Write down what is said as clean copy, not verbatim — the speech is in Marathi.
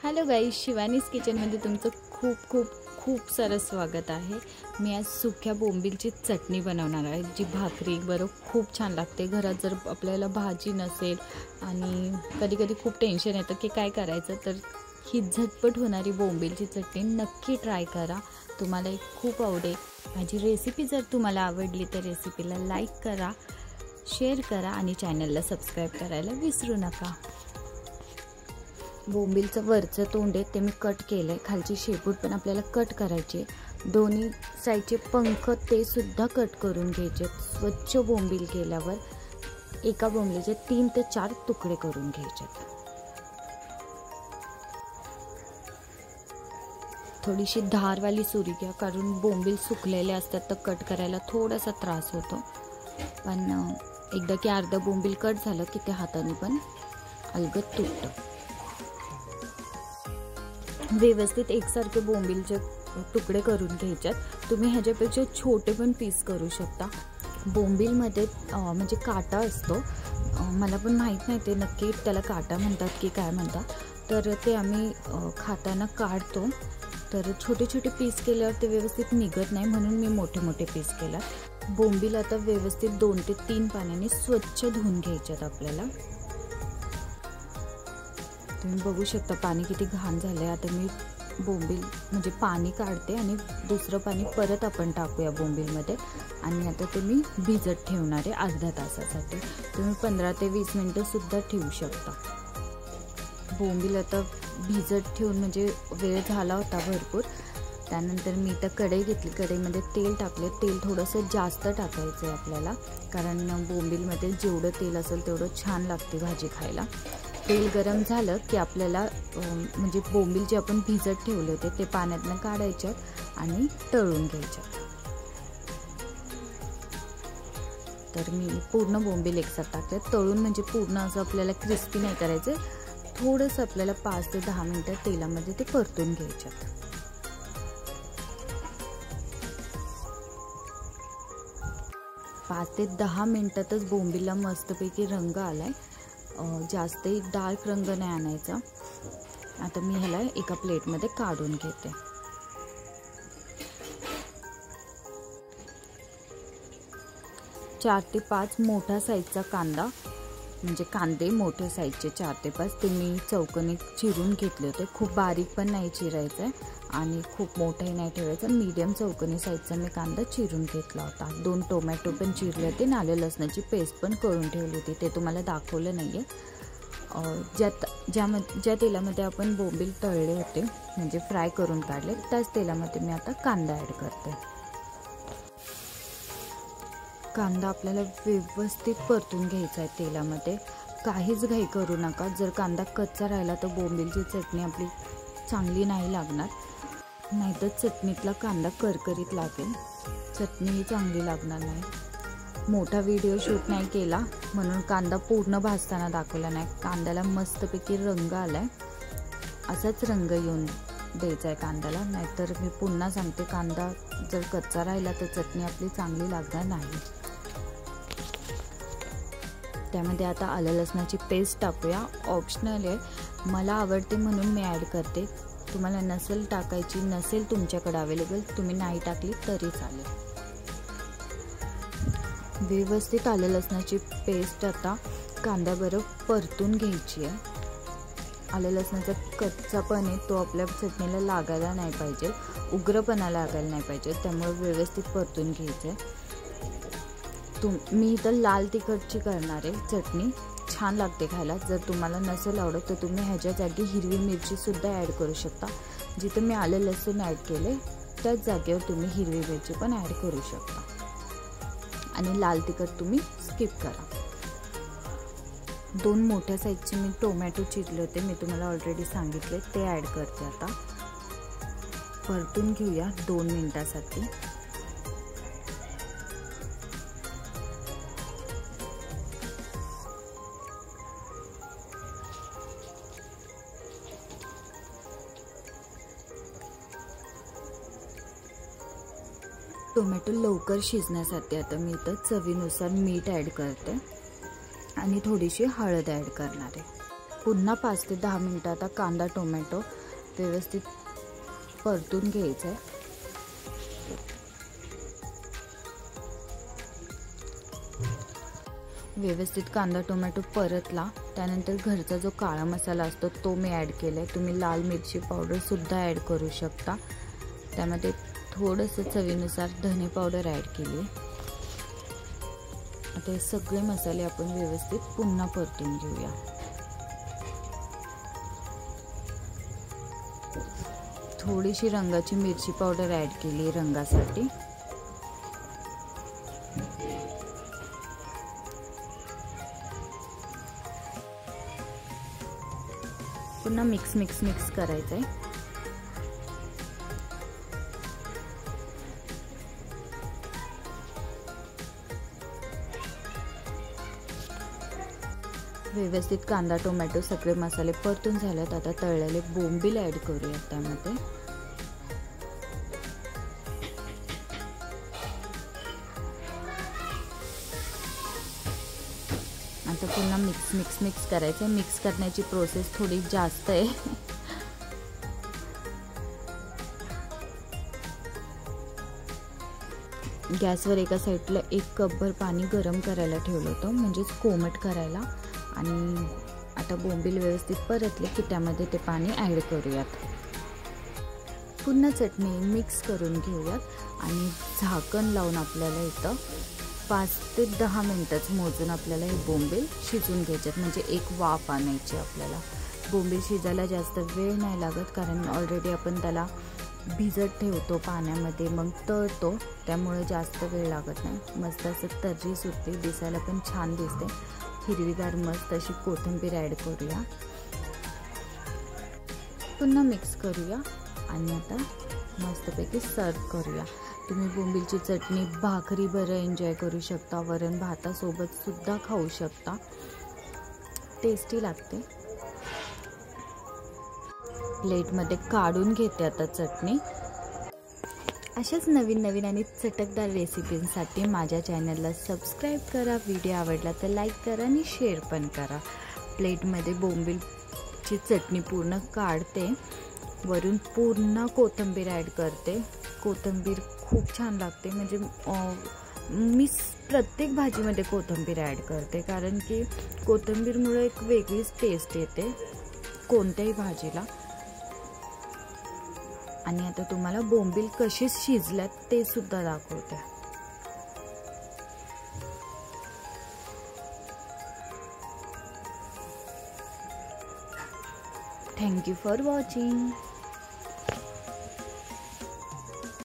हॅलो गाईज, शिवानीज किचनमध्ये तुमचं खूप खूप खूप सारं स्वागत आहे। मी आज सुक्या बोंबीलची चटणी बनवणार आहे, जी भाकरी बरोबर खूप छान लागते। घरात जर आपल्याला भाजी नसेल आणि कधी कधी खूप टेन्शन येतं की काय करायचं, तर ही झटपट होणारी बोंबीलची चटणी नक्की ट्राय करा, तुम्हाला खूप आवडेल। माझी रेसिपी जर तुम्हाला आवडली तर रेसिपीला लाईक करा, शेअर करा आणि चॅनलला सबस्क्राईब करायला विसरू नका। बोंबीलचं वरचं तोंड आहे ते मी कट केलं आहे, खालची शेपूट पण आपल्याला कट करायची आहे। दोन्ही साईडचे पंख ते सुद्धा कट करून घ्यायचे। स्वच्छ बोंबील केल्यावर एका बोंबीलचे 3 ते 4 तुकडे करून घ्यायचे। थोडीशी धारवाली सुरी घ्या, कारण बोंबील सुकलेले असतात तर कट करायला थोडासा त्रास होतो, पण एकदा की अर्धा बोंबील कट झालं की ते हाताने पण अलगद तुटतं। व्यवस्थित एकसारखे बोंबीलचे तुकडे करून घ्यायच्यात। तुम्ही ह्याच्यापेक्षा छोटे पण पीस करू शकता। बोंबीलमध्ये म्हणजे काटा असतो, मला पण माहीत नाही ते नक्की त्याला काटा म्हणतात की काय म्हणतात, तर ते आम्ही खाताना काढतो। तर छोटे छोटे पीस केल्यावर ते व्यवस्थित निघत नाही, म्हणून मी मोठे मोठे पीस केला। बोंबील आता व्यवस्थित 2 ते 3 पाण्याने स्वच्छ धुवून घ्यायच्यात आपल्याला। तुम्ही बघू शकता पाणी किती घाण झालंय। आता मी बोंबील म्हणजे पाणी काढते आणि दुसरं पाणी परत आपण टाकूया बोंबीलमध्ये, आणि आता ते मी भिजत ठेवणार आहे अर्ध्या तासासाठी। तुम्ही 15 ते 20 मिनिटं सुद्धा ठेवू शकता। बोंबील आता भिजत ठेवून म्हणजे वेळ झाला होता भरपूर। त्यानंतर मी इथं कढई घेतली, कढईमध्ये तेल टाकले। तेल थोडंसं जास्त टाकायचं आहे आपल्याला, कारण बोंबीलमध्ये जेवढं तेल असेल तेवढं छान लागते भाजी खायला। तेल गरम झालं की आपल्याला म्हणजे बोंबील जे आपण भिजत ठेवले होते ते पाण्यातनं काढायचे आणि तळून घ्यायचे। तर मी पूर्ण बोंबील एकसाथ टाकले। तळून म्हणजे पूर्ण असं आपल्याला क्रिस्पी नाही करायचं, थोडंसं आपल्याला 5 ते 10 मिनिटं तेलामध्ये ते परतून घ्यायचे। 5 ते 10 मिनिटातच बोंबीलला मस्तपैकी रंग आलाय, जास्तही डार्क रंग नाही आणायचा। आता मी ह्याला एका प्लेटमध्ये काढून घेते। चार ते 5 मोठा साईजचा कांदा, म्हणजे कांदे मोठे साईजचे 4 ते 5 ते मी चौकोनी चिरून घेतले होते। खूप बारीक पण नाही चिरायचं आहे आणि खूप मोठाही नाही ठेवायचा, मीडियम चौकोनी साईजचा मी कांदा चिरून घेतला होता। 2 टोमॅटो पण चिरले होते, आलं लसणाची पेस्ट पण करून ठेवली होती, ते तुम्हाला दाखवलं नाही आहे। ज्या तेलामध्ये आपण बोंबील तळले होते म्हणजे फ्राय करून काढले, त्याच तेलामध्ये मी आता कांदा ॲड करते। कांदा आपल्याला व्यवस्थित परतून घ्यायचा आहे तेलामध्ये, काहीच घाई करू नका। जर कांदा कच्चा राहिला तर बोंबीलची चटणी आपली चांगली नाही लागणार, नाहीतर चटणीतला कांदा करकरीत लागेल, चटणीही चांगली लागणार नाही। मोठा व्हिडिओ शूट नाही केला म्हणून कांदा पूर्ण भाजताना दाखवला नाही। कांद्याला मस्तपैकी रंग आलाय, असाच रंग येऊन द्यायचा आहे कांद्याला, नाहीतर मी पुन्हा सांगते कांदा जर कच्चा राहिला तर चटणी आपली चांगली लागणार नाही। त्यामध्ये आता आलं लसणाची पेस्ट टाकूया, ऑप्शनल आहे, मला आवडते म्हणून मी ॲड करते। तुम्हाला नसेल टाकायची, नसेल तुमच्याकडे अवेलेबल, तुम्ही नाही टाकली तरी चालेल। व्यवस्थित आलं लसणाची पेस्ट आता कांद्याबरोबर परतून घ्यायची आहे। आलं लसणाचा कच्चापण आहे तो आपल्या चटणीला लागायला नाही पाहिजे, उग्रपणा लागायला नाही पाहिजे, त्यामुळे व्यवस्थित परतून घ्यायचं आहे। मी इथं लाल तिखटची करणार आहे चटणी, छान लागते खायला। जर तुम्हाला नसेल आवडत तर तुम्ही ह्याच्या जागी हिरवी मिरची सुद्धा ॲड करू शकता। जिथं मी आलं लसूण ॲड केले त्याच जागेवर तुम्ही हिरवी मिरची पण ॲड करू शकता, आणि लाल तिखट तुम्ही स्किप करा। 2 मोठ्या साईजचे मी टोमॅटो चिरले होते, मी तुम्हाला ऑलरेडी सांगितले, ते ॲड करते। आता परतून घेऊया 2 मिनिटासाठी। टोमॅटो लवकर शिजण्यासाठी आता मी इथं चवीनुसार मीठ ॲड करते आणि थोडीशी हळद ॲड करणार आहे। पुन्हा 5 ते 10 मिनटं आता कांदा टोमॅटो व्यवस्थित परतून घ्यायचं आहे. व्यवस्थित कांदा टोमॅटो परतला त्यानंतर घरचा जो काळा मसाला असतो तो मी ॲड केला आहे. तुम्ही लाल मिरची पावडरसुद्धा ॲड करू शकता. त्यामध्ये थोडंसं चवीनुसार धने पावडर ॲड केली. आता हे सगळे मसाले आपण व्यवस्थित पुन्हा परतून घेऊया. थोडीशी रंगाची मिरची पावडर ॲड केली रंगासाठी. पुन्हा मिक्स करायचं आहे. व्यवस्थित कांदा टोमॅटो सगळे मसाले परतून झालेत. आता तळलेले बोंबील ॲड करूयात त्यामध्ये. आता पुन्हा मिक्स करायचं. मिक्स करण्याची प्रोसेस थोडी जास्त आहे. गॅसवर एका साईडला 1 कपभर पाणी गरम करायला ठेवलं होतं, म्हणजेच कोमट करायला. आणि आता बोंबील व्यवस्थित परतले की त्यामध्ये ते पाणी ॲड करूयात. पुन्हा चटणी मिक्स करून घेऊयात आणि झाकण लावून आपल्याला इथं 5 ते 10 मिनटंच मोजून आपल्याला हे बोंबील शिजून घ्यायच्यात. म्हणजे एक वाफ आणायची आपल्याला. बोंबील शिजायला जास्त वेळ नाही लागत, कारण ऑलरेडी आपण त्याला भिजत ठेवतो पाण्यामध्ये, मग तळतो, त्यामुळे जास्त वेळ लागत नाही. मस्त असं तर्री सुटते, दिसायला पण छान दिसते. हिरवीगार मस्त अशी कोथिंबीर ॲड करूया. पुन्हा मिक्स करूया आणि आता मस्तपैकी सर्व करूया. तुम्ही बोंबीलची चटणी भाकरी बरं एन्जॉय करू शकता, वरण भातासोबत सुद्धा खाऊ शकता. टेस्टी लागते. प्लेटमध्ये काढून घेते आता चटणी. अशाच नवीन आणि चटकदार रेसिपींसाठी माझ्या चॅनलला सबस्क्राईब करा. व्हिडिओ आवडला तर लाईक करा आणि शेअर पण करा. प्लेटमध्ये बोंबीलची चटणी पूर्ण काढते, वरून पूर्ण कोथिंबीर ॲड करते. कोथिंबीर खूप छान लागते. म्हणजे मी प्रत्येक भाजीमध्ये कोथिंबीर ॲड करते, कारण की कोथिंबीरमुळे एक वेगळीच टेस्ट येते कोणत्याही भाजीला. आणि आता तुम्हाला बोंबील कशी शिजल्यात ते सुद्धा दाखवते. Thank you for watching.